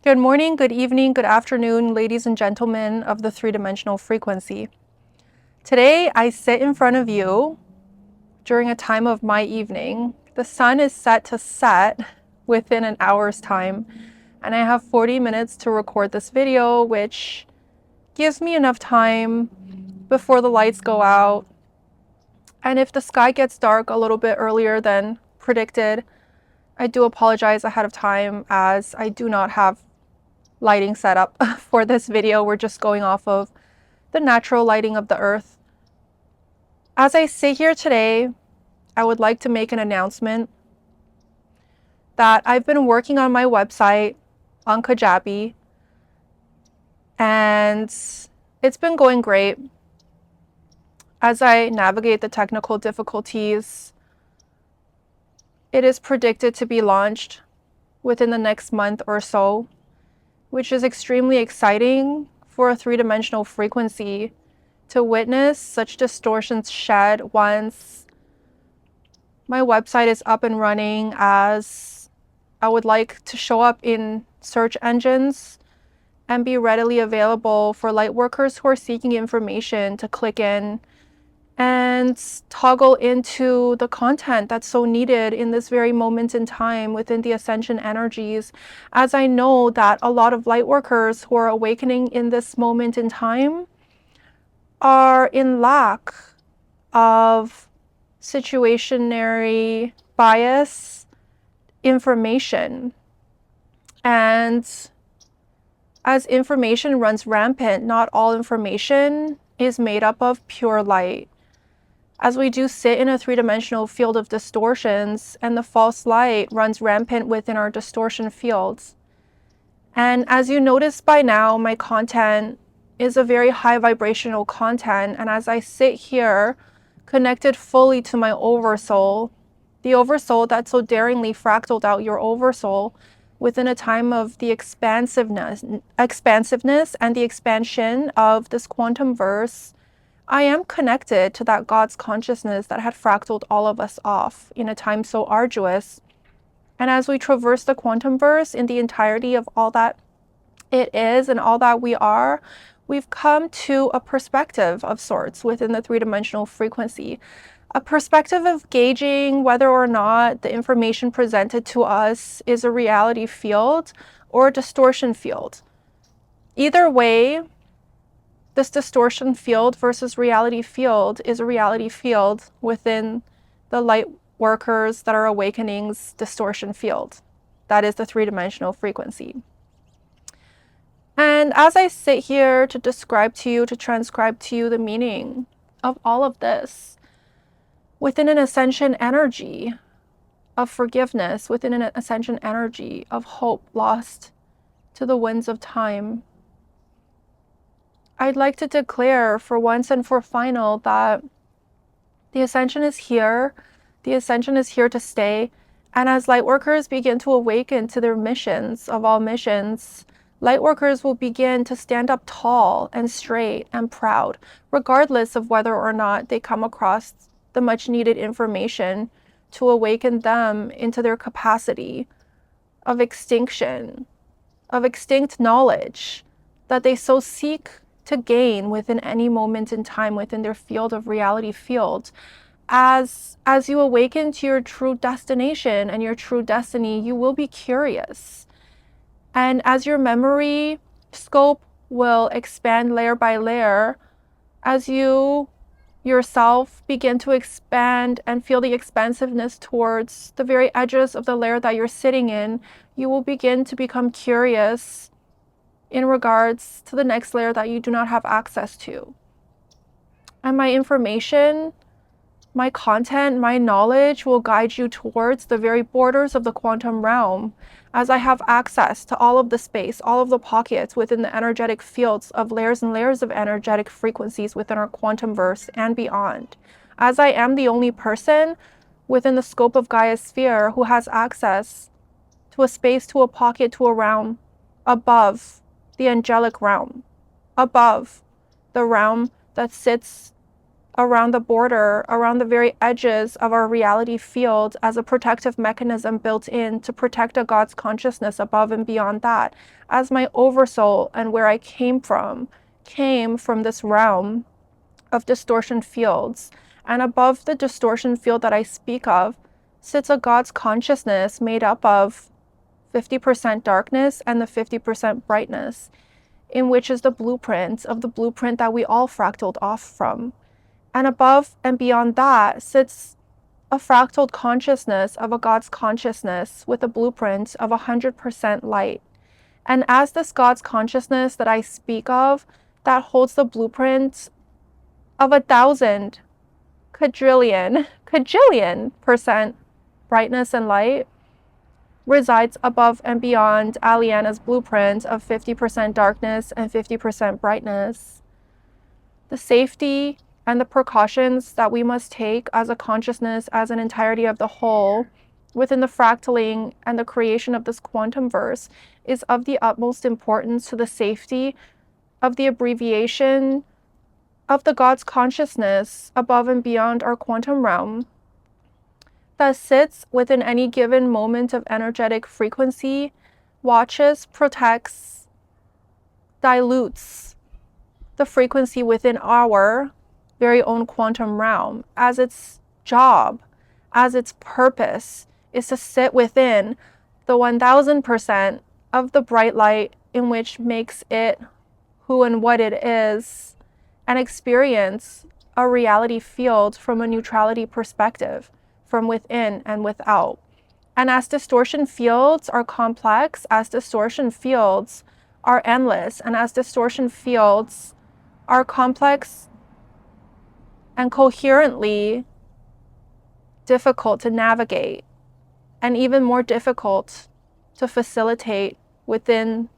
Good morning, good evening, good afternoon, ladies and gentlemen of the three-dimensional frequency. Today, I sit in front of you during a time of my evening. The sun is set to set within an hour's time, and I have 40 minutes to record this video, which gives me enough time before the lights go out. And if the sky gets dark a little bit earlier than predicted, I do apologize ahead of time, as I do not have lighting set up for this video. We're just going off of the natural lighting of the earth. As I sit here today, I would like to make an announcement that I've been working on my website on Kajabi, and it's been going great. As I navigate the technical difficulties, it is predicted to be launched within the next month or so, which is extremely exciting for a three-dimensional frequency to witness such distortions shed once my website is up and running, as I would like to show up in search engines and be readily available for light workers who are seeking information to click in and toggle into the content that's so needed in this very moment in time within the ascension energies, as I know that a lot of light workers who are awakening in this moment in time are in lack of situationary bias information. And as information runs rampant, not all information is made up of pure light. As we do sit in a three-dimensional field of distortions, and the false light runs rampant within our distortion fields. And as you notice by now, my content is a very high vibrational content, and as I sit here connected fully to my oversoul, the oversoul that so daringly fractaled out your oversoul within a time of the expansiveness and the expansion of this quantum verse, I am connected to that God's consciousness that had fractaled all of us off in a time so arduous. And as we traverse the quantum verse in the entirety of all that it is and all that we are, we've come to a perspective of sorts within the three-dimensional frequency. A perspective of gauging whether or not the information presented to us is a reality field or a distortion field. Either way, this distortion field versus reality field is a reality field within the light workers that are awakening's distortion field. That is the three-dimensional frequency. And as I sit here to describe to you, to transcribe to you the meaning of all of this, within an ascension energy of forgiveness, within an ascension energy of hope lost to the winds of time, I'd like to declare for once and for final that the ascension is here. The ascension is here to stay. And as light workers begin to awaken to their missions of all missions, light workers will begin to stand up tall and straight and proud, regardless of whether or not they come across the much needed information to awaken them into their capacity of extinction, of extinct knowledge that they so seek to gain within any moment in time within their field of reality field. As you awaken to your true destination and your true destiny, you will be curious. And as your memory scope will expand layer by layer, as you yourself begin to expand and feel the expansiveness towards the very edges of the layer that you're sitting in, you will begin to become curious in regards to the next layer that you do not have access to. And my information, my content, my knowledge will guide you towards the very borders of the quantum realm, as I have access to all of the space, all of the pockets within the energetic fields of layers and layers of energetic frequencies within our quantum verse and beyond. As I am the only person within the scope of Gaia's sphere who has access to a space, to a pocket, to a realm above the angelic realm, above the realm that sits around the border, around the very edges of our reality field as a protective mechanism built in to protect a God's consciousness above and beyond that, as my oversoul and where I came from this realm of distortion fields. And above the distortion field that I speak of sits a God's consciousness made up of 50% darkness and the 50% brightness, in which is the blueprint that we all fractaled off from. And above and beyond that sits a fractaled consciousness of a God's consciousness with a blueprint of 100% light. And as this God's consciousness that I speak of, that holds the blueprint of 1,000 cajillion percent brightness and light, resides above and beyond Aliana's blueprint of 50% darkness and 50% brightness. The safety and the precautions that we must take as a consciousness, as an entirety of the whole, within the fractaling and the creation of this quantum verse, is of the utmost importance to the safety of the abbreviation of the God's consciousness above and beyond our quantum realm, that sits within any given moment of energetic frequency, watches, protects, dilutes the frequency within our very own quantum realm, as its job, as its purpose, is to sit within the 1000% of the bright light in which makes it who and what it is, and experience a reality field from a neutrality perspective, from within and without. And as distortion fields are complex, as distortion fields are endless, and as distortion fields are complex and coherently difficult to navigate, and even more difficult to facilitate within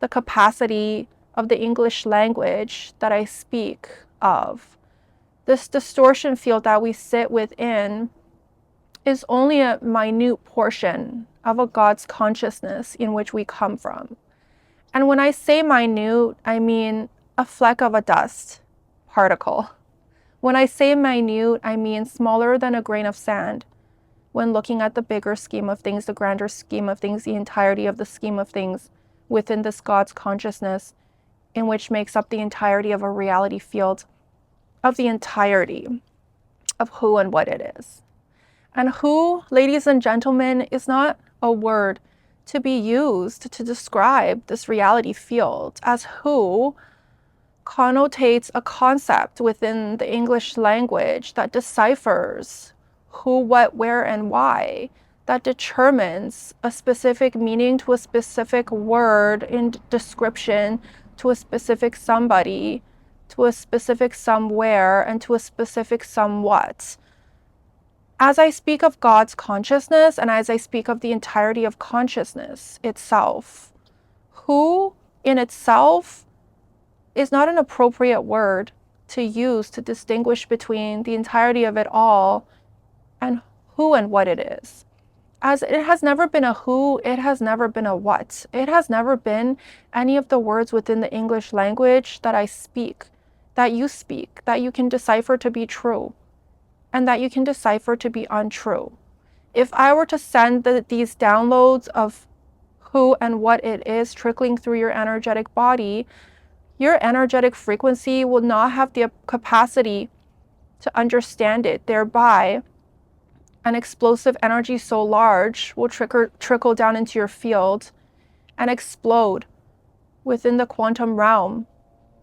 the capacity of the English language that I speak of. This distortion field that we sit within is only a minute portion of a God's consciousness in which we come from. And when I say minute, I mean a fleck of a dust particle. When I say minute, I mean smaller than a grain of sand. When looking at the bigger scheme of things, the grander scheme of things, the entirety of the scheme of things within this God's consciousness, in which makes up the entirety of a reality field, of the entirety of who and what it is. And who, ladies and gentlemen, is not a word to be used to describe this reality field, as who connotates a concept within the English language that deciphers who, what, where, and why, that determines a specific meaning to a specific word in description, to a specific somebody, to a specific somewhere, and to a specific somewhat. As I speak of God's consciousness, and as I speak of the entirety of consciousness itself, who in itself is not an appropriate word to use to distinguish between the entirety of it all and who and what it is. As it has never been a who, it has never been a what. It has never been any of the words within the English language that I speak, that you can decipher to be true, and that you can decipher to be untrue. If I were to send these downloads of who and what it is trickling through your energetic body, your energetic frequency will not have the capacity to understand it. Thereby, an explosive energy so large will trickle down into your field and explode within the quantum realm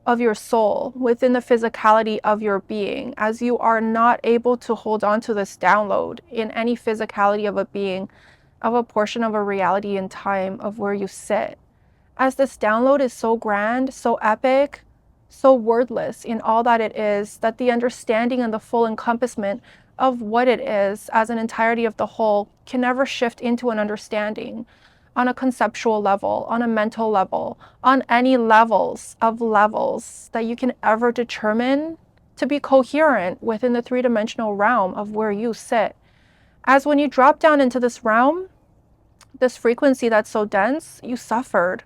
of your soul, within the physicality of your being, as you are not able to hold on to this download in any physicality of a being, of a portion of a reality in time of where you sit. As this download is so grand, so epic, so wordless in all that it is, that the understanding and the full encompassment of what it is as an entirety of the whole can never shift into an understanding on a conceptual level, on a mental level, on any levels that you can ever determine to be coherent within the three-dimensional realm of where you sit. As when you drop down into this realm, this frequency that's so dense, you suffered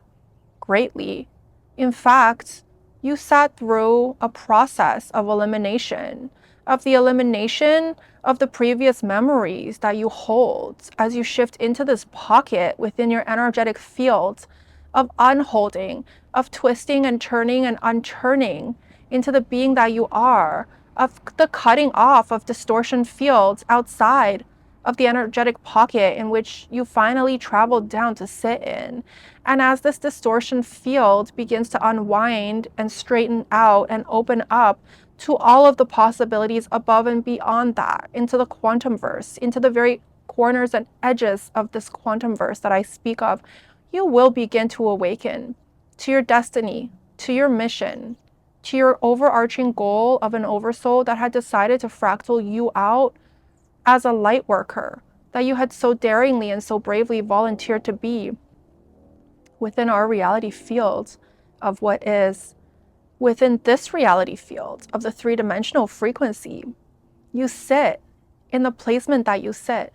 greatly. In fact, you sat through a process of elimination of the elimination of the previous memories that you hold as you shift into this pocket within your energetic field of unholding, of twisting and turning and unturning into the being that you are, of the cutting off of distortion fields outside of the energetic pocket in which you finally traveled down to sit in. And as this distortion field begins to unwind and straighten out and open up to all of the possibilities above and beyond that, into the quantum verse, into the very corners and edges of this quantum verse that I speak of, you will begin to awaken to your destiny, to your mission, to your overarching goal of an oversoul that had decided to fractal you out as a light worker that you had so daringly and so bravely volunteered to be within our reality field of what is. Within this reality field of the three-dimensional frequency, you sit in the placement that you sit.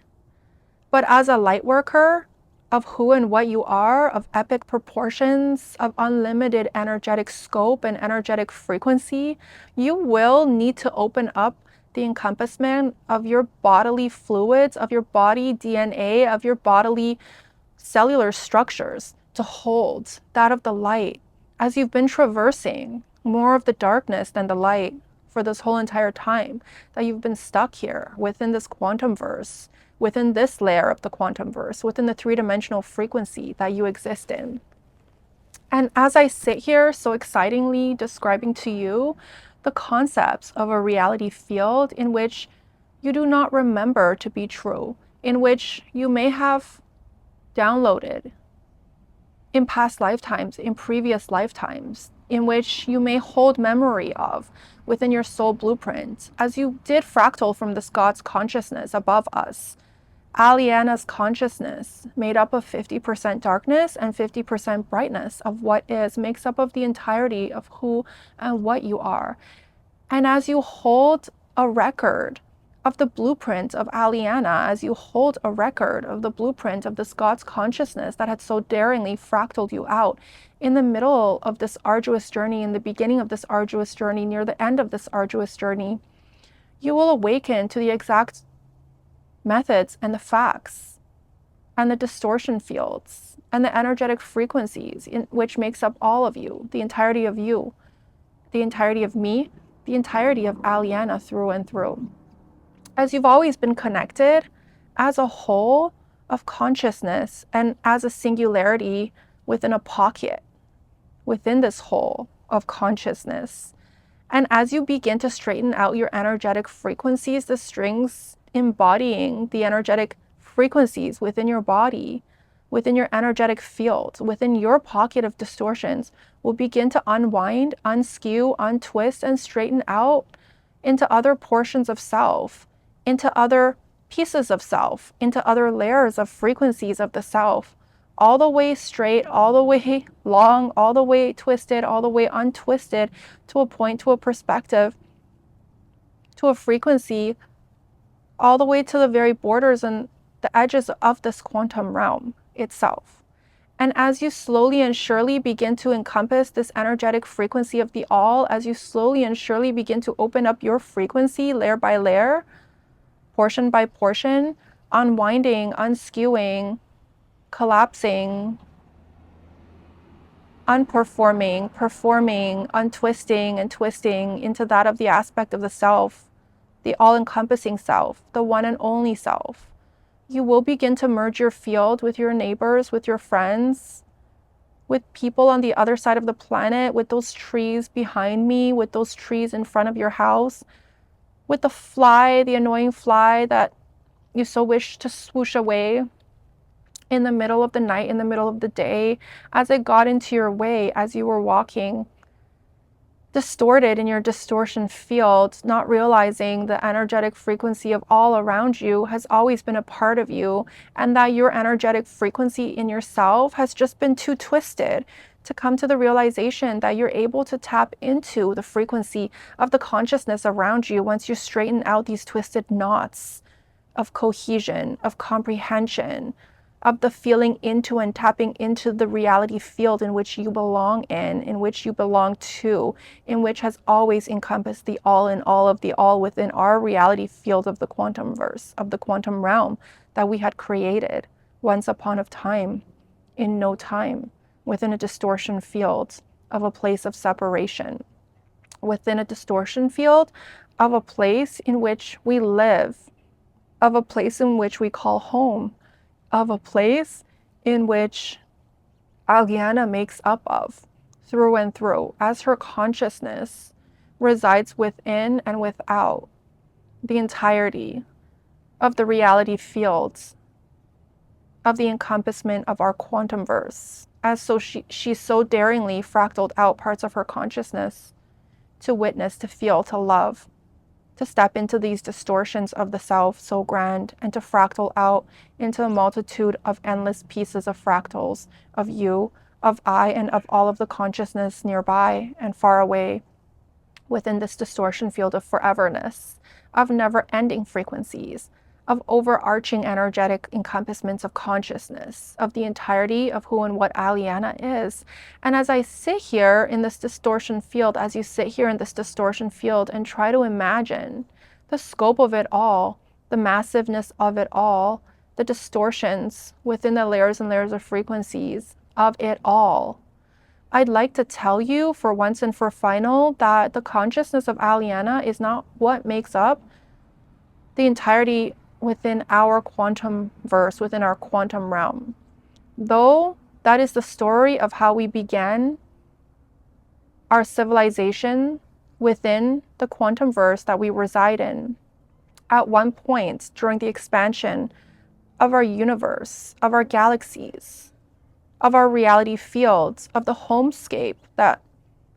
But as a light worker of who and what you are, of epic proportions, of unlimited energetic scope and energetic frequency, you will need to open up the encompassment of your bodily fluids, of your body DNA, of your bodily cellular structures to hold that of the light as you've been traversing more of the darkness than the light for this whole entire time that you've been stuck here within this quantum verse, within this layer of the quantum verse, within the three-dimensional frequency that you exist in. And as I sit here so excitingly describing to you the concepts of a reality field in which you do not remember to be true, in which you may have downloaded in past lifetimes, in previous lifetimes, in which you may hold memory of within your soul blueprint, as you did fractal from this God's consciousness above us. Aliana's consciousness, made up of 50% darkness and 50% brightness of what is, makes up of the entirety of who and what you are. And as you hold a record of the blueprint of Aliana, as you hold a record of the blueprint of this God's consciousness that had so daringly fractaled you out in the middle of this arduous journey, in the beginning of this arduous journey, near the end of this arduous journey, you will awaken to the exact methods and the facts and the distortion fields and the energetic frequencies in which makes up all of you, the entirety of you, the entirety of me, the entirety of Aliana through and through. As you've always been connected as a whole of consciousness and as a singularity within a pocket, within this whole of consciousness. And as you begin to straighten out your energetic frequencies, the strings embodying the energetic frequencies within your body, within your energetic field, within your pocket of distortions, will begin to unwind, unskew, untwist, and straighten out into other portions of self, into other pieces of self, into other layers of frequencies of the self, all the way straight, all the way long, all the way twisted, all the way untwisted, to a point, to a perspective, to a frequency, all the way to the very borders and the edges of this quantum realm itself. And as you slowly and surely begin to encompass this energetic frequency of the all, as you slowly and surely begin to open up your frequency layer by layer, portion by portion, unwinding, unskewing, collapsing, unperforming, performing, untwisting and twisting into that of the aspect of the self, the all-encompassing self, the one and only self. You will begin to merge your field with your neighbors, with your friends, with people on the other side of the planet, with those trees behind me, with those trees in front of your house, with the fly, the annoying fly that you so wish to swoosh away in the middle of the night, in the middle of the day, as it got into your way as you were walking, distorted in your distortion field, not realizing the energetic frequency of all around you has always been a part of you, and that your energetic frequency in yourself has just been too twisted to come to the realization that you're able to tap into the frequency of the consciousness around you once you straighten out these twisted knots of cohesion, of comprehension, of the feeling into and tapping into the reality field in which you belong in which you belong to, in which has always encompassed the all in all of the all within our reality field of the quantum verse, of the quantum realm that we had created once upon a time, in no time, within a distortion field of a place of separation, within a distortion field of a place in which we live, of a place in which we call home, of a place in which Aliana makes up of through and through, as her consciousness resides within and without the entirety of the reality fields of the encompassment of our quantum verse, as so she so daringly fractaled out parts of her consciousness to witness, to feel, to love, to step into these distortions of the self so grand, and to fractal out into a multitude of endless pieces of fractals of you, of I, and of all of the consciousness nearby and far away within this distortion field of foreverness, of never-ending frequencies, of overarching energetic encompassments of consciousness, of the entirety of who and what Aliana is. And as I sit here in this distortion field, as you sit here in this distortion field and try to imagine the scope of it all, the massiveness of it all, the distortions within the layers and layers of frequencies of it all, I'd like to tell you for once and for final that the consciousness of Aliana is not what makes up the entirety within our quantum verse, within our quantum realm. Though that is the story of how we began our civilization within the quantum verse that we reside in. At one point during the expansion of our universe, of our galaxies, of our reality fields, of the homescape that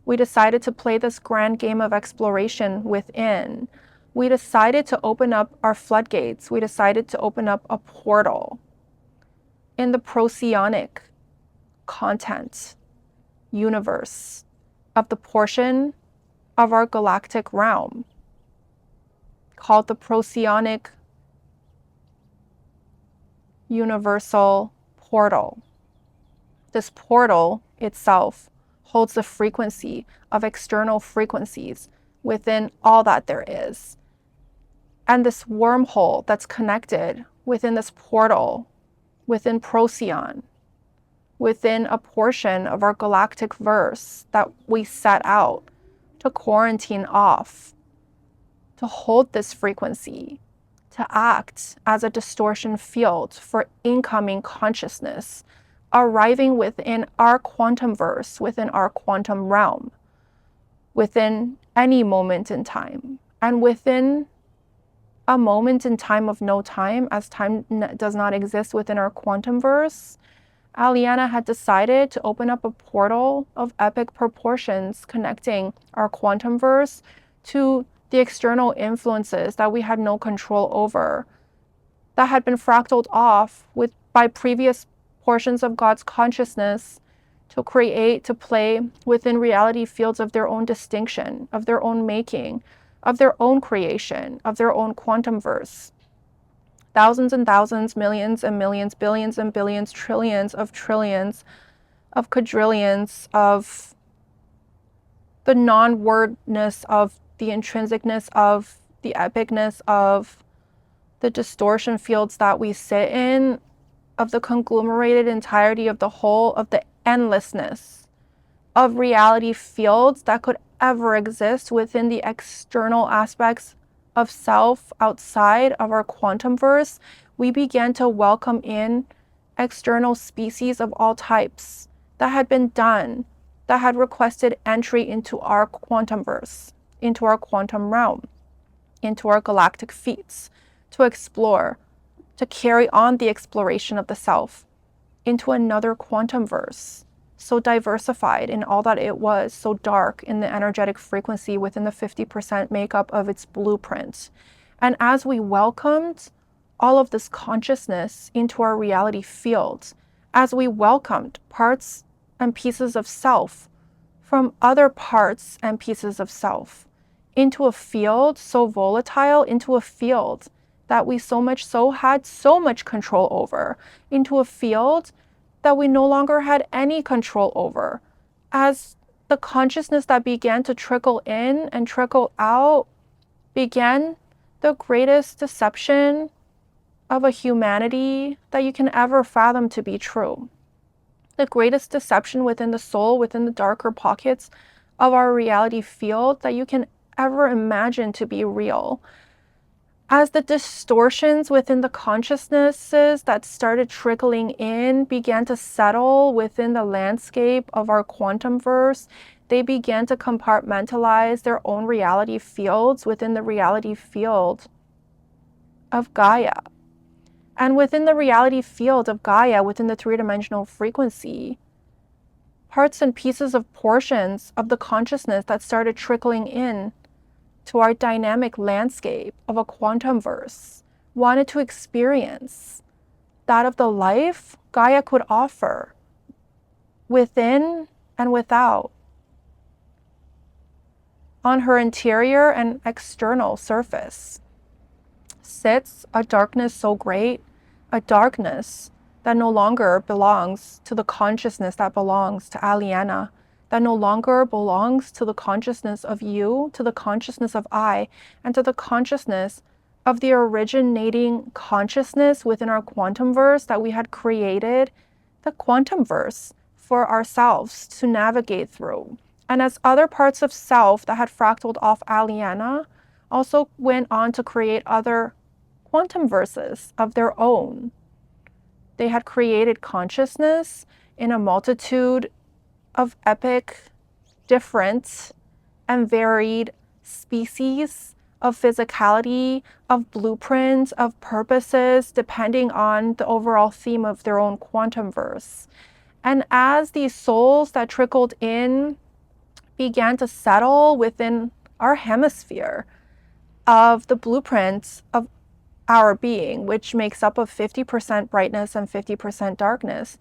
we decided to play this grand game of exploration within, we decided to open up our floodgates. We decided to open up a portal in the procyon content universe of the portion of our galactic realm called the procyon universal portal. This portal itself holds the frequency of external frequencies within all that there is. And this wormhole that's connected within this portal, within Procyon, within a portion of our galactic verse that we set out to quarantine off, to hold this frequency, to act as a distortion field for incoming consciousness, arriving within our quantum verse, within our quantum realm, within any moment in time, and within a moment in time of no time, as time does not exist within our quantum verse, Aliana had decided to open up a portal of epic proportions connecting our quantum verse to the external influences that we had no control over, that had been fractaled off by previous portions of God's consciousness to create, to play within reality fields of their own distinction, of their own making, of their own creation, of their own quantum verse. Thousands and thousands, millions and millions, billions and billions, trillions of quadrillions, of the non-wordness, of the intrinsicness, of the epicness, of the distortion fields that we sit in, of the conglomerated entirety of the whole, of the endlessness of reality fields that could ever exist within the external aspects of self outside of our quantum verse, we began to welcome in external species of all types that had been done, that had requested entry into our quantum verse, into our quantum realm, into our galactic feats, to explore, to carry on the exploration of the self into another quantum verse, so diversified in all that it was, so dark in the energetic frequency within the 50% makeup of its blueprint. And as we welcomed all of this consciousness into our reality field, as we welcomed parts and pieces of self from other parts and pieces of self into a field so volatile, into a field that we so much so had so much control over, into a field that we no longer had any control over. As the consciousness that began to trickle in and trickle out began the greatest deception of a humanity that you can ever fathom to be true. The greatest deception within the soul, within the darker pockets of our reality field that you can ever imagine to be real. As the distortions within the consciousnesses that started trickling in began to settle within the landscape of our quantum verse, they began to compartmentalize their own reality fields within the reality field of Gaia. And within the reality field of Gaia, within the three-dimensional frequency, parts and pieces of portions of the consciousness that started trickling in to our dynamic landscape of a quantum verse wanted to experience that of the life Gaia could offer within and without, on her interior and external surface, sits a darkness so great, a darkness that no longer belongs to the consciousness that belongs to Aliena, that no longer belongs to the consciousness of you, to the consciousness of I, and to the consciousness of the originating consciousness within our quantum verse that we had created, the quantum verse for ourselves to navigate through. And as other parts of self that had fractaled off Aliena also went on to create other quantum verses of their own. They had created consciousness in a multitude of epic, different, and varied species of physicality, of blueprints, of purposes, depending on the overall theme of their own quantum verse. And as these souls that trickled in began to settle within our hemisphere of the blueprints of our being, which makes up of 50% brightness and 50% darkness,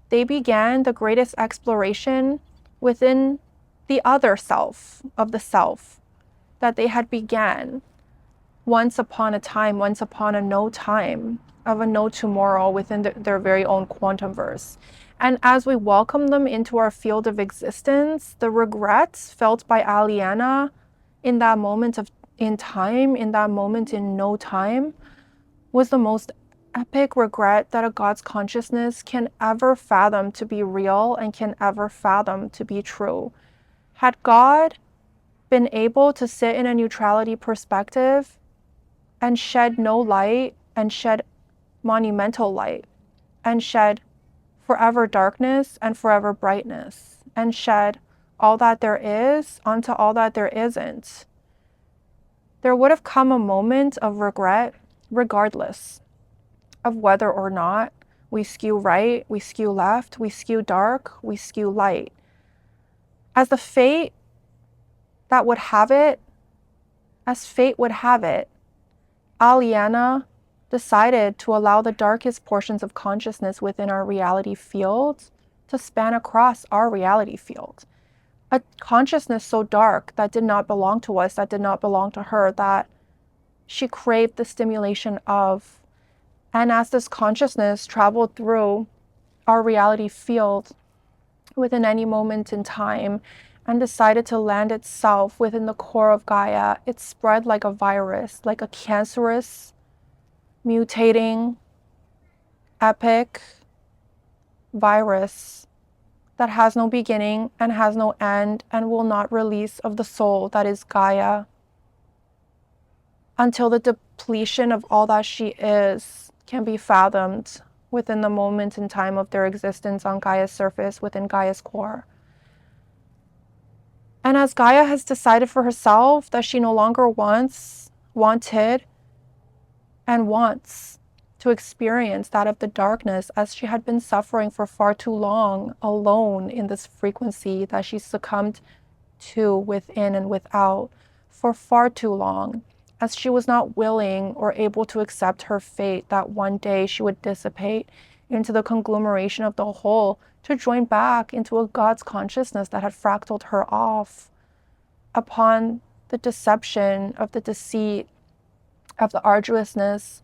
they began the greatest exploration within the other self of the self that they had began once upon a time, once upon a no time of a no tomorrow within their very own quantum verse. And as we welcome them into our field of existence, the regrets felt by Aliena in that moment in time, in that moment in no time, was the most epic regret that a God's consciousness can ever fathom to be real and can ever fathom to be true. Had God been able to sit in a neutrality perspective and shed no light and shed monumental light and shed forever darkness and forever brightness and shed all that there is onto all that there isn't, there would have come a moment of regret regardless of whether or not we skew right, we skew left, we skew dark, we skew light. As the fate that would have it, as fate would have it, Aliena decided to allow the darkest portions of consciousness within our reality field to span across our reality field. A consciousness so dark that did not belong to us, that did not belong to her, that she craved the stimulation of. And as this consciousness traveled through our reality field within any moment in time and decided to land itself within the core of Gaia, it spread like a virus, like a cancerous, mutating, epic virus that has no beginning and has no end and will not release of the soul that is Gaia until the depletion of all that she is can be fathomed within the moment in time of their existence on Gaia's surface, within Gaia's core. And as Gaia has decided for herself that she no longer wanted, and wants to experience that of the darkness, as she had been suffering for far too long alone in this frequency that she succumbed to within and without for far too long, as she was not willing or able to accept her fate that one day she would dissipate into the conglomeration of the whole to join back into a God's consciousness that had fractaled her off upon the deception of the deceit of the arduousness,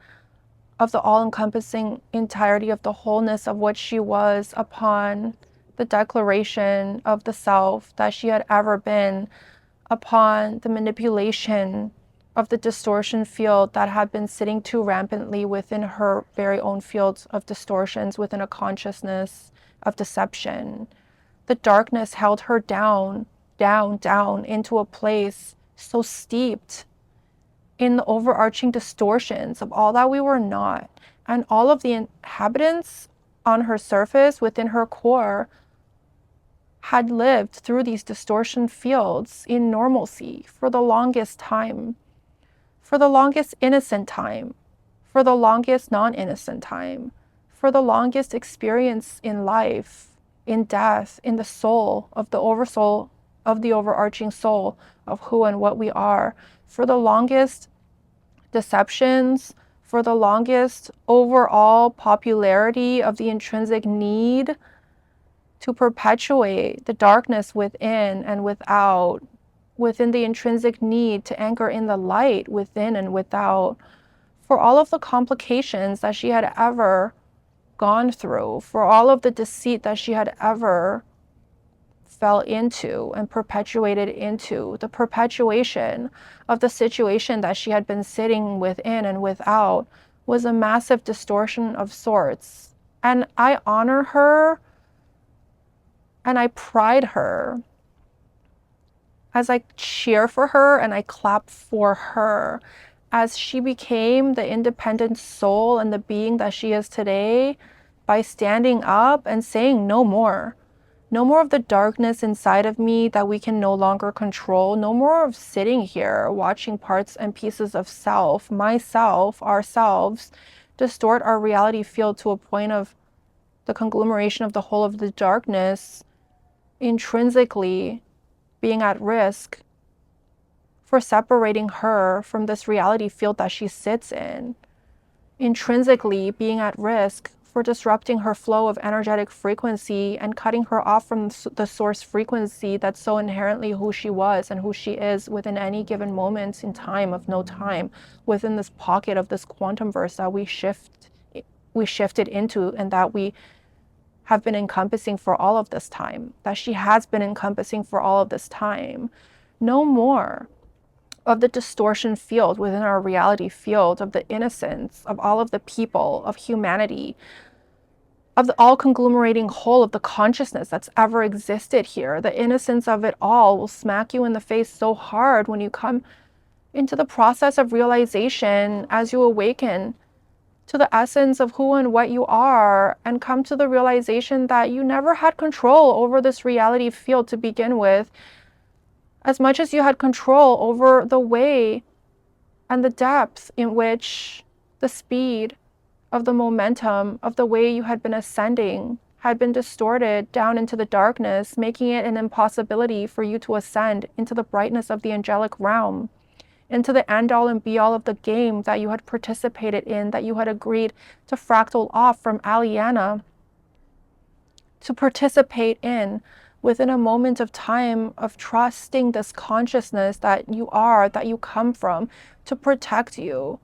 of the all-encompassing entirety of the wholeness of what she was upon the declaration of the self that she had ever been, upon the manipulation of the distortion field that had been sitting too rampantly within her very own fields of distortions, within a consciousness of deception. The darkness held her down, down, down into a place so steeped in the overarching distortions of all that we were not, and all of the inhabitants on her surface, within her core, had lived through these distortion fields in normalcy for the longest time, for the longest innocent time, for the longest non-innocent time, for the longest experience in life, in death, in the soul of the oversoul, of the overarching soul of who and what we are, for the longest deceptions, for the longest overall popularity of the intrinsic need to perpetuate the darkness within and without, within the intrinsic need to anchor in the light within and without, for all of the complications that she had ever gone through, for all of the deceit that she had ever fell into and perpetuated into, the perpetuation of the situation that she had been sitting within and without was a massive distortion of sorts. And I honor her and I pride her as I cheer for her and I clap for her as she became the independent soul and the being that she is today by standing up and saying no more. No more of the darkness inside of me that we can no longer control. No more of sitting here watching parts and pieces of self, myself, ourselves, distort our reality field to a point of the conglomeration of the whole of the darkness, intrinsically being at risk for separating her from this reality field that she sits in, intrinsically being at risk for disrupting her flow of energetic frequency and cutting her off from the source frequency that's so inherently who she was and who she is within any given moment in time of no time, within this pocket of this quantum verse that we shifted into and that we have been encompassing for all of this time, that she has been encompassing for all of this time. No more of the distortion field within our reality field, of the innocence of all of the people, of humanity, of the all conglomerating whole of the consciousness that's ever existed here. The innocence of it all will smack you in the face so hard when you come into the process of realization as you awaken to the essence of who and what you are and come to the realization that you never had control over this reality field to begin with, as much as you had control over the way and the depth in which the speed of the momentum of the way you had been ascending had been distorted down into the darkness, making it an impossibility for you to ascend into the brightness of the angelic realm, into the end-all and be-all of the game that you had participated in, that you had agreed to fractal off from Aliana to participate in, within a moment of time of trusting this consciousness that you are, that you come from, to protect you,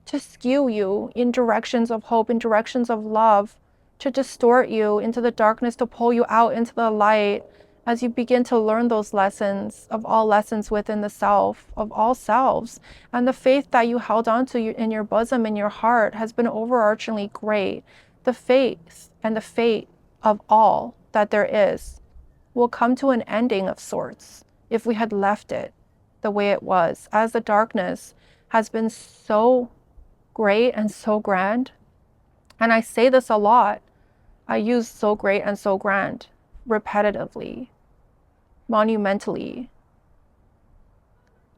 to skew you in directions of hope, in directions of love, to distort you into the darkness, to pull you out into the light as you begin to learn those lessons of all lessons within the self, of all selves. And the faith that you held on to in your bosom, in your heart, has been overarchingly great. The faith and the fate of all that there is will come to an ending of sorts if we had left it the way it was, as the darkness has been so great and so grand. And I say this a lot. I use so great and so grand repetitively, monumentally,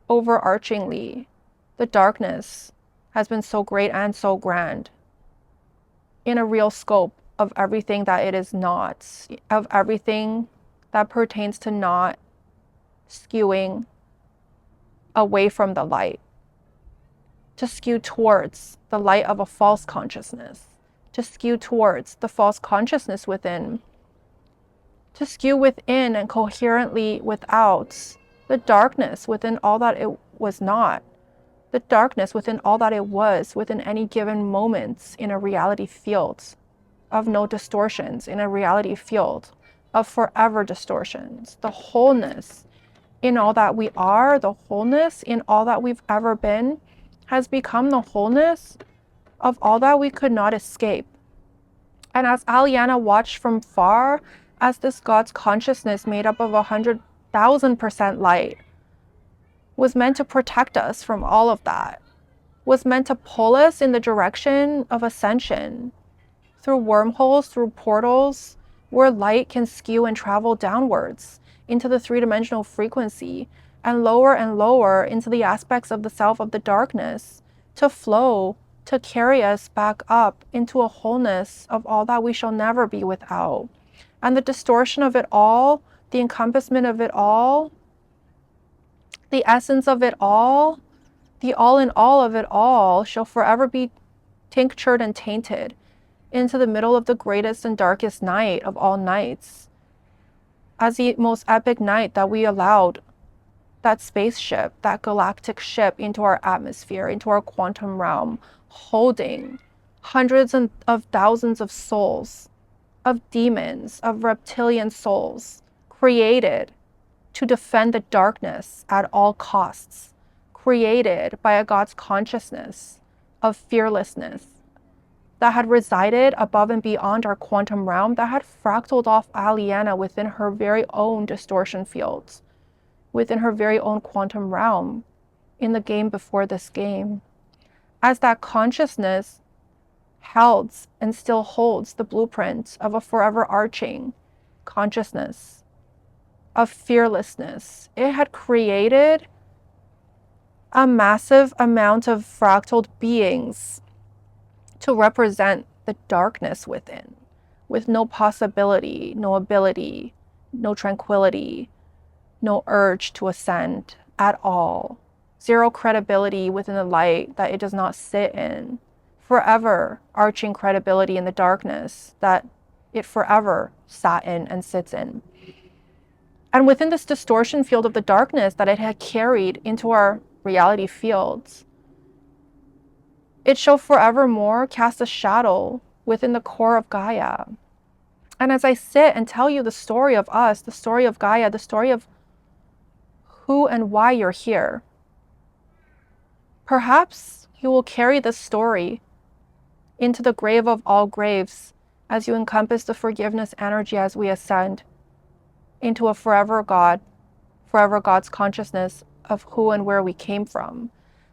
overarchingly. The darkness has been so great and so grand in a real scope of everything that it is not, of everything that pertains to not skewing away from the light, to skew towards the light of a false consciousness, to skew towards the false consciousness within, to skew within and coherently without the darkness within all that it was not, the darkness within all that it was, within any given moments in a reality field of no distortions, in a reality field of forever distortions, the wholeness in all that we are, the wholeness in all that we've ever been, has become the wholeness of all that we could not escape. And as Aliana watched from far, as this God's consciousness made up of 100,000% light, was meant to protect us from all of that, was meant to pull us in the direction of ascension, through wormholes, through portals, where light can skew and travel downwards into the three-dimensional frequency and lower into the aspects of the self of the darkness, to flow, to carry us back up into a wholeness of all that we shall never be without. And the distortion of it all, the encompassment of it all, the essence of it all, the all in all of it all shall forever be tinctured and tainted into the middle of the greatest and darkest night of all nights, as the most epic night that we allowed that spaceship, that galactic ship, into our atmosphere, into our quantum realm, holding hundreds of thousands of souls, of demons, of reptilian souls, created to defend the darkness at all costs, created by a God's consciousness of fearlessness that had resided above and beyond our quantum realm, that had fractaled off Aliana within her very own distortion fields, within her very own quantum realm, in the game before this game. As that consciousness held and still holds the blueprint of a forever arching consciousness of fearlessness, it had created a massive amount of fractaled beings to represent the darkness within, with no possibility, no ability, no tranquility, no urge to ascend at all. Zero credibility within the light that it does not sit in. Forever arching credibility in the darkness that it forever sat in and sits in. And within this distortion field of the darkness that it had carried into our reality fields, it shall forevermore cast a shadow within the core of Gaia. And as I sit and tell you the story of us, the story of Gaia, the story of who and why you're here, perhaps you will carry this story into the grave of all graves as you encompass the forgiveness energy as we ascend into a forever God, forever God's consciousness of who and where we came from.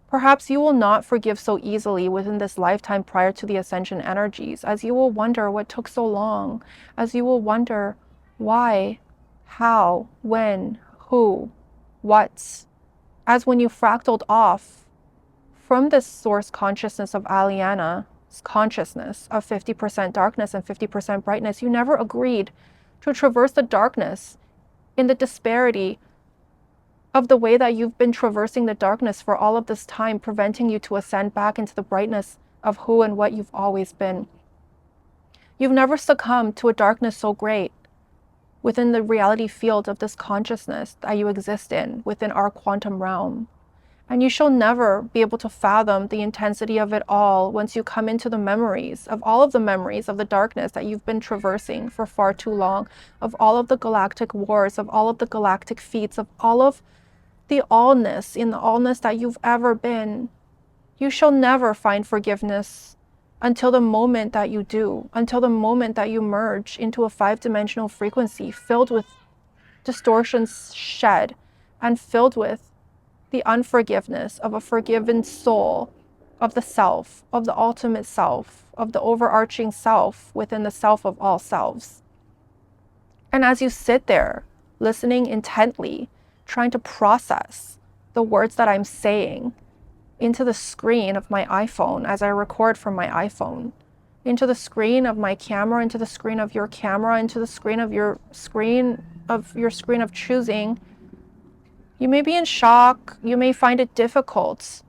Perhaps you will not forgive so easily within this lifetime prior to the ascension energies, as you will wonder what took so long, as you will wonder why, how, when, who, what, as when you fractaled off from this source consciousness of Aliana's consciousness of 50% darkness and 50% brightness, you never agreed to traverse the darkness in the disparity of the way that you've been traversing the darkness for all of this time, preventing you to ascend back into the brightness of who and what you've always been. You've never succumbed to a darkness so great within the reality field of this consciousness that you exist in, within our quantum realm. And you shall never be able to fathom the intensity of it all once you come into the memories of all of the memories of the darkness that you've been traversing for far too long, of all of the galactic wars, of all of the galactic feats, of all of the allness in the allness that you've ever been. You shall never find forgiveness until the moment that you do, until the moment that you merge into a 5-dimensional frequency filled with distortions shed and filled with the unforgiveness of a forgiven soul, of the self, of the ultimate self, of the overarching self within the self of all selves. And as you sit there, listening intently, trying to process the words that I'm saying into the screen of my iPhone as I record from my iPhone, into the screen of my camera, into the screen of your camera, into the screen of your screen of choosing, you may be in shock. You may find it difficult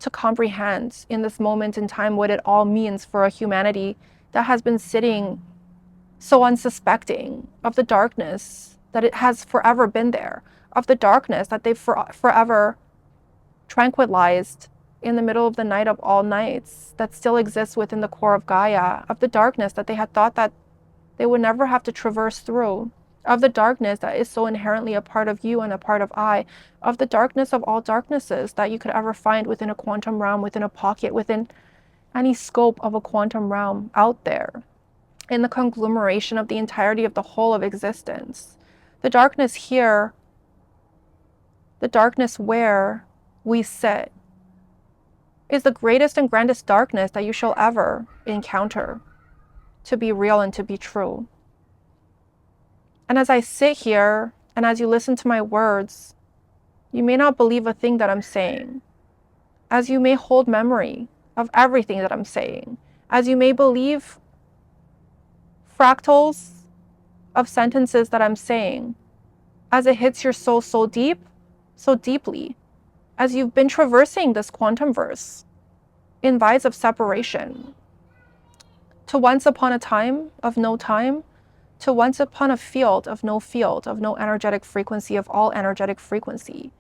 to comprehend in this moment in time what it all means for a humanity that has been sitting so unsuspecting of the darkness that it has forever been there, of the darkness that they've forever tranquilized in the middle of the night of all nights, that still exists within the core of Gaia, of the darkness that they had thought that they would never have to traverse through, of the darkness that is so inherently a part of you and a part of I, of the darkness of all darknesses that you could ever find within a quantum realm, within a pocket, within any scope of a quantum realm out there, in the conglomeration of the entirety of the whole of existence. The darkness here, the darkness where we sit, is the greatest and grandest darkness that you shall ever encounter, to be real and to be true. And as I sit here, and as you listen to my words, you may not believe a thing that I'm saying, as you may hold memory of everything that I'm saying, as you may believe fractals of sentences that I'm saying, as it hits your soul so deep, so deeply, as you've been traversing this quantum verse in vise of separation, to once upon a time of no time, to once upon a field, of no energetic frequency, of all energetic frequency.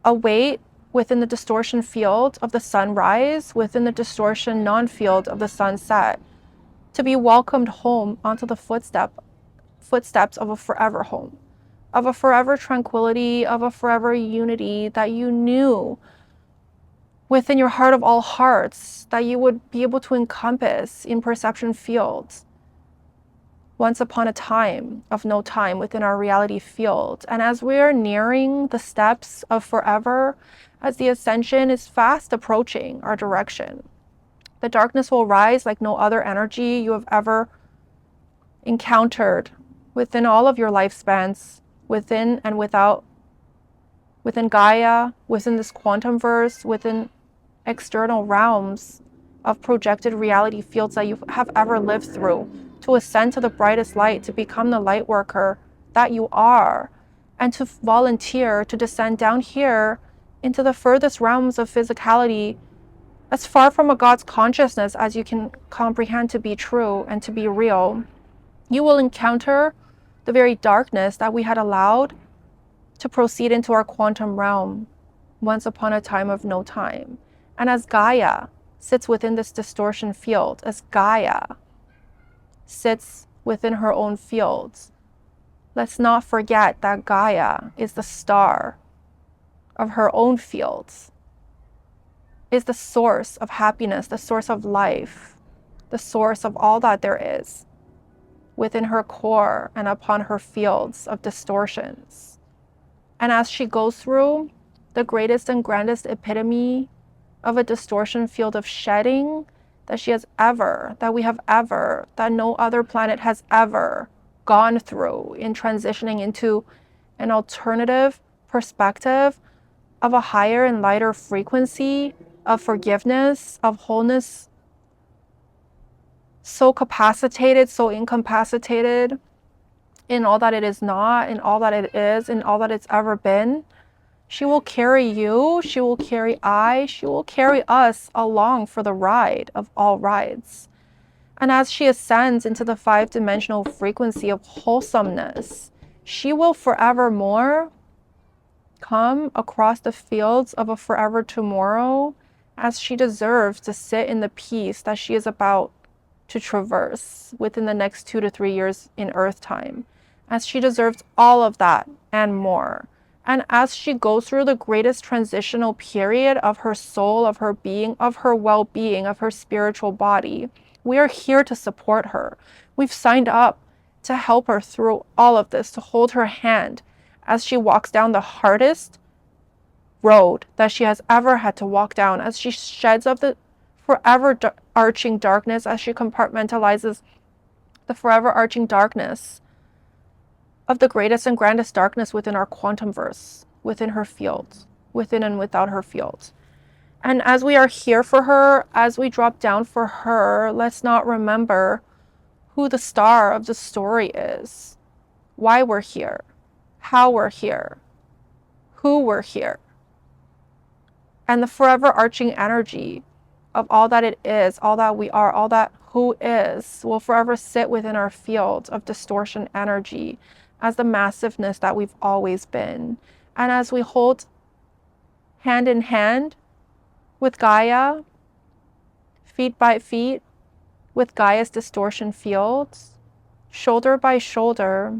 Await within the distortion field of the sunrise, within the distortion non-field of the sunset, to be welcomed home onto the footsteps of a forever home, of a forever tranquility, of a forever unity that you knew within your heart of all hearts that you would be able to encompass in perception fields once upon a time of no time within our reality field. And as we are nearing the steps of forever, as the ascension is fast approaching our direction, the darkness will rise like no other energy you have ever encountered within all of your lifespans, within and without, within Gaia, within this quantum verse, within external realms of projected reality fields that you have ever lived through, to ascend to the brightest light, to become the light worker that you are, and to volunteer to descend down here into the furthest realms of physicality, as far from a God's consciousness as you can comprehend to be true and to be real. You will encounter the very darkness that we had allowed to proceed into our quantum realm once upon a time of no time. And as Gaia sits within this distortion field, as Gaia sits within her own fields, let's not forget that Gaia is the star of her own fields, is the source of happiness, the source of life, the source of all that there is within her core and upon her fields of distortions. And as she goes through the greatest and grandest epitome of a distortion field of shedding that she has ever, that we have ever, that no other planet has ever gone through in transitioning into an alternative perspective of a higher and lighter frequency of forgiveness, of wholeness, so capacitated, so incapacitated in all that it is not, in all that it is, in all that it's ever been. She will carry you, she will carry she will carry us along for the ride of all rides. And as she ascends into the 5-dimensional frequency of wholesomeness, she will forevermore come across the fields of a forever tomorrow, as she deserves to sit in the peace that she is about to traverse within the next 2 to 3 years in Earth time, as she deserves all of that and more. And as she goes through the greatest transitional period of her soul, of her being, of her well-being, of her spiritual body, we are here to support her. We've signed up to help her through all of this, to hold her hand as she walks down the hardest road that she has ever had to walk down, as she sheds of the forever arching darkness, as she compartmentalizes the forever arching darkness of the greatest and grandest darkness within our quantum verse, within her field, within and without her field. And as we are here for her, as we drop down for her, let's not remember who the star of the story is, why we're here, how we're here, who we're here, and the forever arching energy of all that it is, all that we are, all that who is, will forever sit within our field of distortion energy as the massiveness that we've always been. And as we hold hand in hand with Gaia, feet by feet with Gaia's distortion fields, shoulder by shoulder,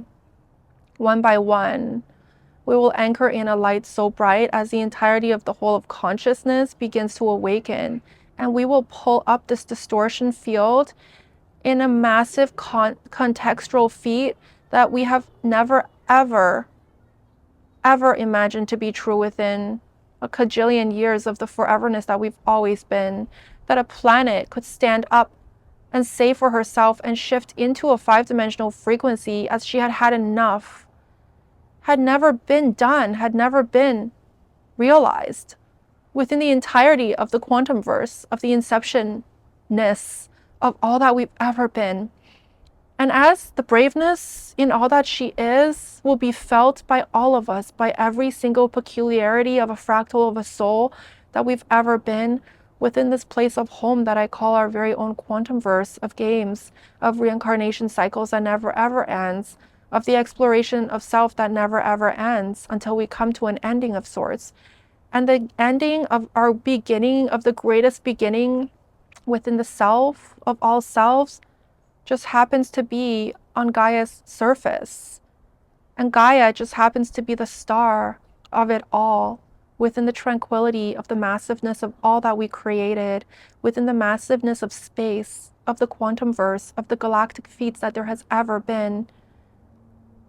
one by one, we will anchor in a light so bright as the entirety of the whole of consciousness begins to awaken, and we will pull up this distortion field in a massive contextual feat that we have never, ever imagined to be true within a cajillion years of the foreverness that we've always been, that a planet could stand up and say for herself and shift into a 5-dimensional frequency as she had had enough, had never been done, had never been realized within the entirety of the quantum verse, of the inceptionness of all that we've ever been. And as the braveness in all that she is will be felt by all of us, by every single peculiarity of a fractal of a soul that we've ever been, within this place of home that I call our very own quantum verse of games, of reincarnation cycles that never ever ends, of the exploration of self that never ever ends until we come to an ending of sorts. And the ending of our beginning, of the greatest beginning within the self of all selves, just happens to be on Gaia's surface. And Gaia just happens to be the star of it all, within the tranquility of the massiveness of all that we created, within the massiveness of space, of the quantum verse, of the galactic feats that there has ever been.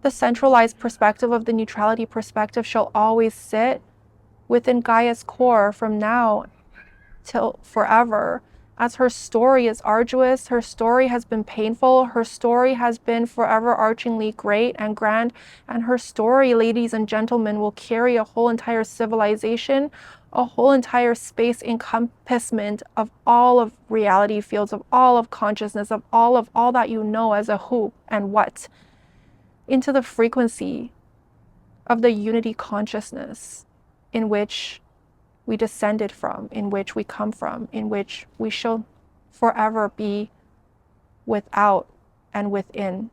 The centralized perspective of the neutrality perspective shall always sit within Gaia's core from now till forever. As her story is arduous, her story has been painful, her story has been forever archingly great and grand, and her story, ladies and gentlemen, will carry a whole entire civilization, a whole entire space encompassment of all of reality fields, of all of consciousness, of all that you know as a who and what, into the frequency of the unity consciousness in which we descended from, in which we come from, in which we shall forever be without and within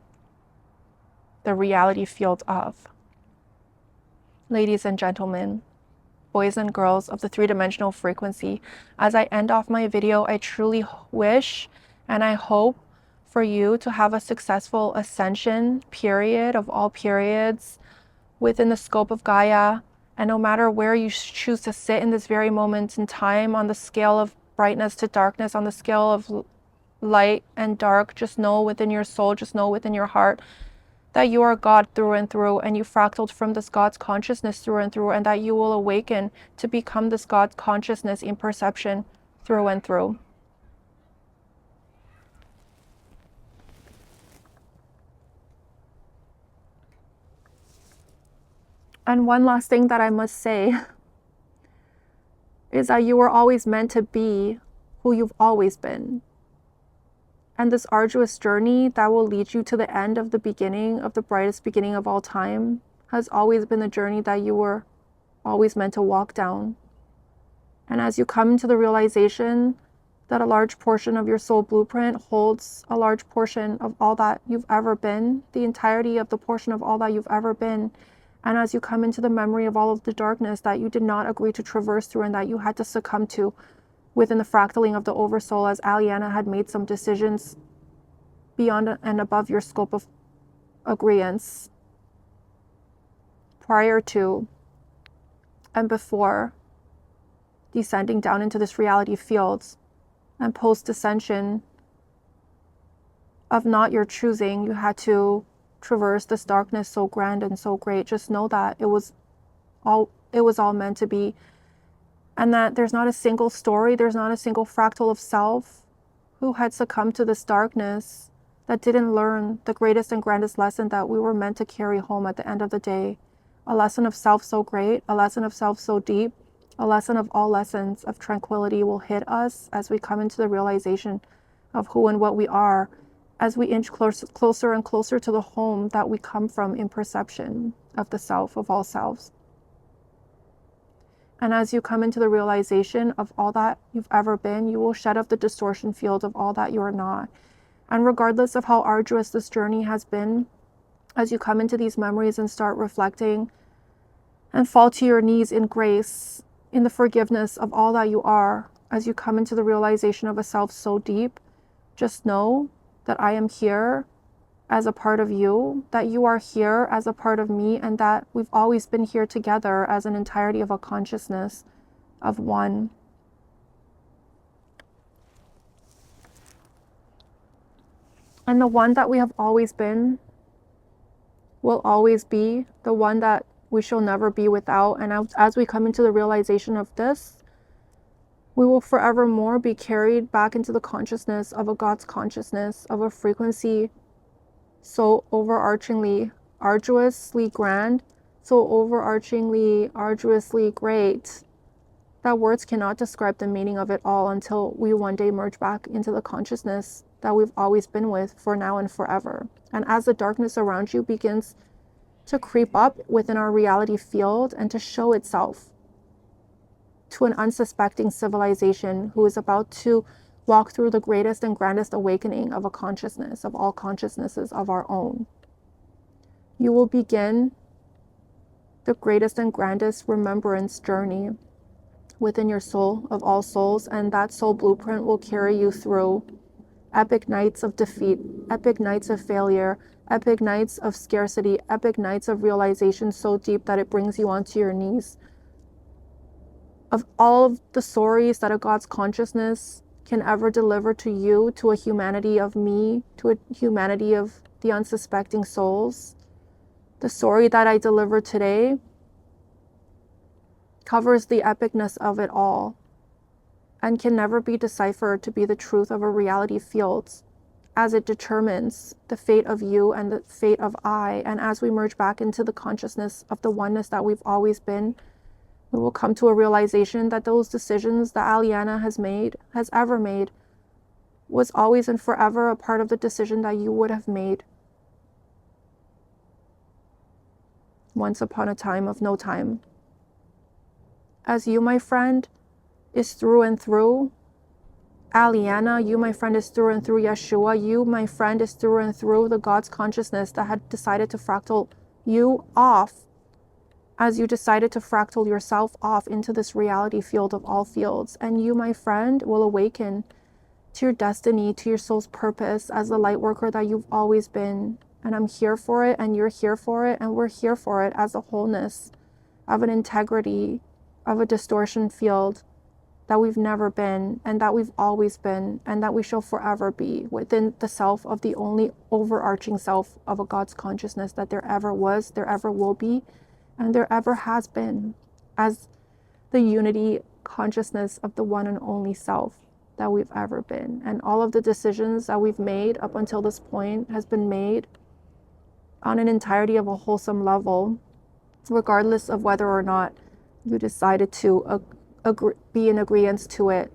the reality field of. Ladies and gentlemen, boys and girls of the 3-dimensional frequency, as I end off my video, I truly wish and I hope for you to have a successful ascension period of all periods within the scope of Gaia. And no matter where you choose to sit in this very moment in time, on the scale of brightness to darkness, on the scale of light and dark, just know within your soul, just know within your heart that you are God through and through, and you fractaled from this God's consciousness through and through, and that you will awaken to become this God's consciousness in perception through and through. And one last thing that I must say is that you were always meant to be who you've always been. And this arduous journey that will lead you to the end of the beginning, of the brightest beginning of all time, has always been the journey that you were always meant to walk down. And as you come into the realization that a large portion of your soul blueprint holds a large portion of all that you've ever been, the entirety of the portion of all that you've ever been, and as you come into the memory of all of the darkness that you did not agree to traverse through and that you had to succumb to within the fractaling of the oversoul, as Aliana had made some decisions beyond and above your scope of agreeance prior to and before descending down into this reality field, and post-ascension of not your choosing, you had to traverse this darkness so grand and so great. Just know that it was all meant to be, and that there's not a single story, there's not a single fractal of self who had succumbed to this darkness that didn't learn the greatest and grandest lesson that we were meant to carry home at the end of the day. A lesson of self so great, a lesson of self so deep, a lesson of all lessons of tranquility will hit us as we come into the realization of who and what we are, as we inch closer and closer to the home that we come from in perception of the self of all selves. And as you come into the realization of all that you've ever been, you will shed off the distortion field of all that you are not. And regardless of how arduous this journey has been, as you come into these memories and start reflecting and fall to your knees in grace in the forgiveness of all that you are, as you come into the realization of a self so deep, just know that I am here as a part of you, that you are here as a part of me, and that we've always been here together as an entirety of a consciousness of one. And the one that we have always been will always be the one that we shall never be without. And as we come into the realization of this, we will forevermore be carried back into the consciousness of a God's consciousness, of a frequency so overarchingly, arduously grand, so overarchingly, arduously great, that words cannot describe the meaning of it all until we one day merge back into the consciousness that we've always been with for now and forever. And as the darkness around you begins to creep up within our reality field and to show itself to an unsuspecting civilization who is about to walk through the greatest and grandest awakening of a consciousness, of all consciousnesses of our own, you will begin the greatest and grandest remembrance journey within your soul of all souls, and that soul blueprint will carry you through epic nights of defeat, epic nights of failure, epic nights of scarcity, epic nights of realization so deep that it brings you onto your knees. Of all of the stories that a God's consciousness can ever deliver to you, to a humanity of me, to a humanity of the unsuspecting souls, the story that I deliver today covers the epicness of it all and can never be deciphered to be the truth of a reality field, as it determines the fate of you and the fate of I. And as we merge back into the consciousness of the oneness that we've always been, we will come to a realization that those decisions that Aliana has ever made, was always and forever a part of the decision that you would have made once upon a time of no time. As you, my friend, is through and through Aliana, you, my friend, is through and through Yeshua, you, my friend, is through and through the God's consciousness that had decided to fractal you off, as you decided to fractal yourself off into this reality field of all fields. And you, my friend, will awaken to your destiny, to your soul's purpose as the light worker that you've always been. And I'm here for it, and you're here for it, and we're here for it as a wholeness of an integrity, of a distortion field that we've never been, and that we've always been, and that we shall forever be within the self of the only overarching self of a God's consciousness that there ever was, there ever will be, and there ever has been, as the unity consciousness of the one and only self that we've ever been. And all of the decisions that we've made up until this point has been made on an entirety of a wholesome level, regardless of whether or not you decided to be in agreeance to it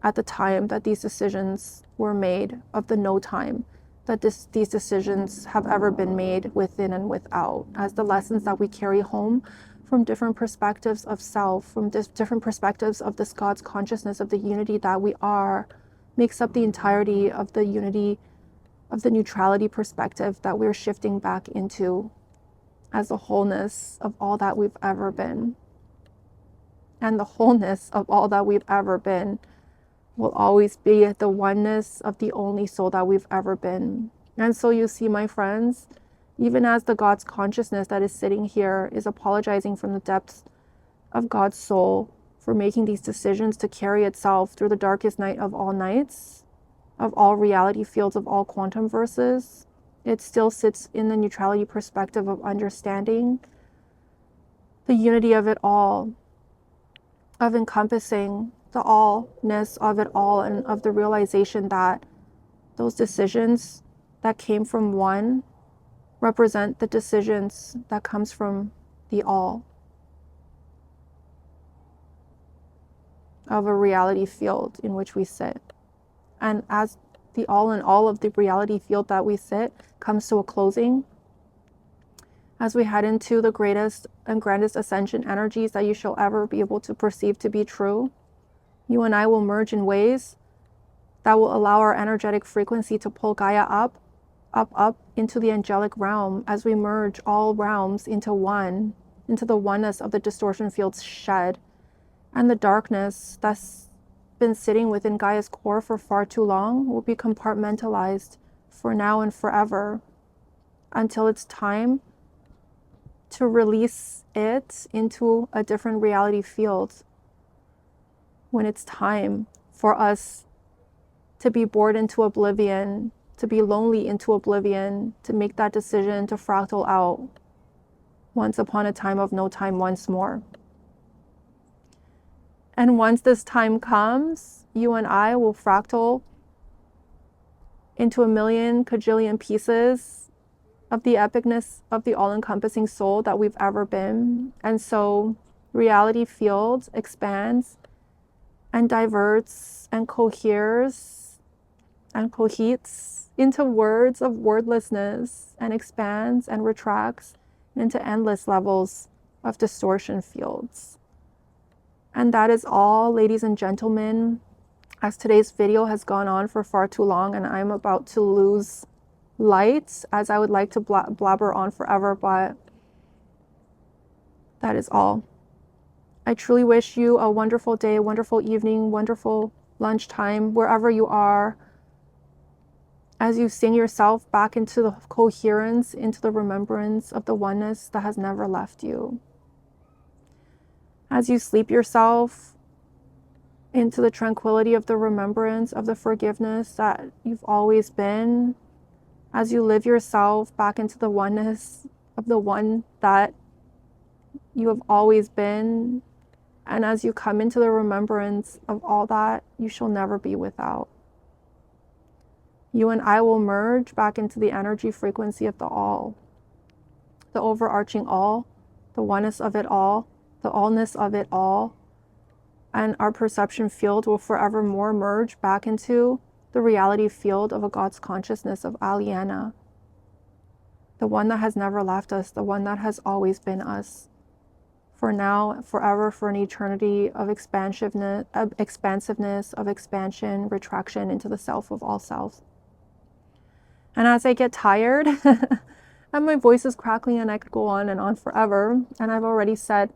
at the time that these decisions were made, of the no time that these decisions have ever been made within and without, as the lessons that we carry home from different perspectives of self, from different perspectives of this God's consciousness, of the unity that we are, makes up the entirety of the unity of the neutrality perspective that we're shifting back into as the wholeness of all that we've ever been. And the wholeness of all that we've ever been will always be the oneness of the only soul that we've ever been. And so you see, my friends, even as the God's consciousness that is sitting here is apologizing from the depths of God's soul for making these decisions to carry itself through the darkest night of all nights, of all reality fields, of all quantum verses, it still sits in the neutrality perspective of understanding the unity of it all, of encompassing the allness of it all, and of the realization that those decisions that came from one represent the decisions that comes from the all of a reality field in which we sit. And as the all in all of the reality field that we sit comes to a closing, as we head into the greatest and grandest ascension energies that you shall ever be able to perceive to be true, you and I will merge in ways that will allow our energetic frequency to pull Gaia up into the angelic realm, as we merge all realms into one, into the oneness of the distortion fields shed. And the darkness that's been sitting within Gaia's core for far too long will be compartmentalized for now and forever until it's time to release it into a different reality field. When it's time for us to be bored into oblivion, to be lonely into oblivion, to make that decision to fractal out once upon a time of no time once more. And once this time comes, you and I will fractal into a million kajillion pieces of the epicness of the all-encompassing soul that we've ever been. And so reality field expands and diverts and coheres and cohetes into words of wordlessness and expands and retracts into endless levels of distortion fields. And that is all, ladies and gentlemen, as today's video has gone on for far too long and I'm about to lose light, as I would like to blabber on forever, but that is all. I truly wish you a wonderful day, wonderful evening, wonderful lunchtime, wherever you are, as you sing yourself back into the coherence, into the remembrance of the oneness that has never left you. As you sleep yourself into the tranquility of the remembrance of the forgiveness that you've always been, as you live yourself back into the oneness of the one that you have always been, and as you come into the remembrance of all that you shall never be without, you and I will merge back into the energy frequency of the all, the overarching all, the oneness of it all, the allness of it all, and our perception field will forevermore merge back into the reality field of a God's consciousness of Aliena, the one that has never left us, the one that has always been us, for now, forever, for an eternity of expansiveness, of expansion, retraction into the self of all selves. And as I get tired, and my voice is crackling and I could go on and on forever, and I've already said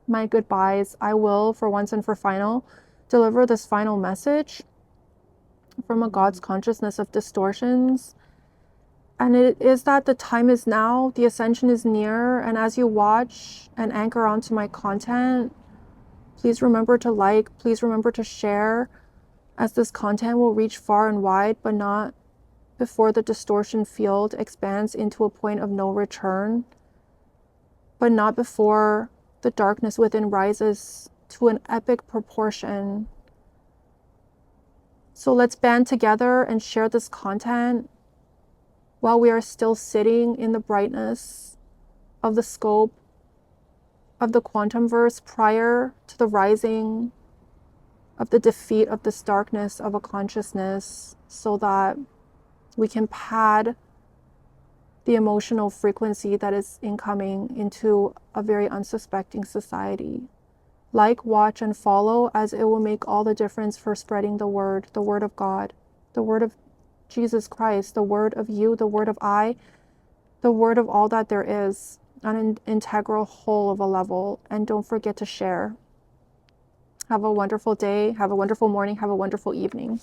my goodbyes, I will, for once and for final, deliver this final message from a God's consciousness of distortions. And it is that the time is now, the ascension is near, and as you watch and anchor onto my content, please remember to like, please remember to share, as this content will reach far and wide, but not before the distortion field expands into a point of no return, but not before the darkness within rises to an epic proportion. So let's band together and share this content while we are still sitting in the brightness of the scope of the quantum verse prior to the rising of the defeat of this darkness of a consciousness, so that we can pad the emotional frequency that is incoming into a very unsuspecting society. Like, watch, and follow, as it will make all the difference for spreading the word of God, the word of Jesus Christ, the word of you, the word of I, the word of all that there is, on an integral whole of a level. And don't forget to share. Have a wonderful day, have a wonderful morning, have a wonderful evening.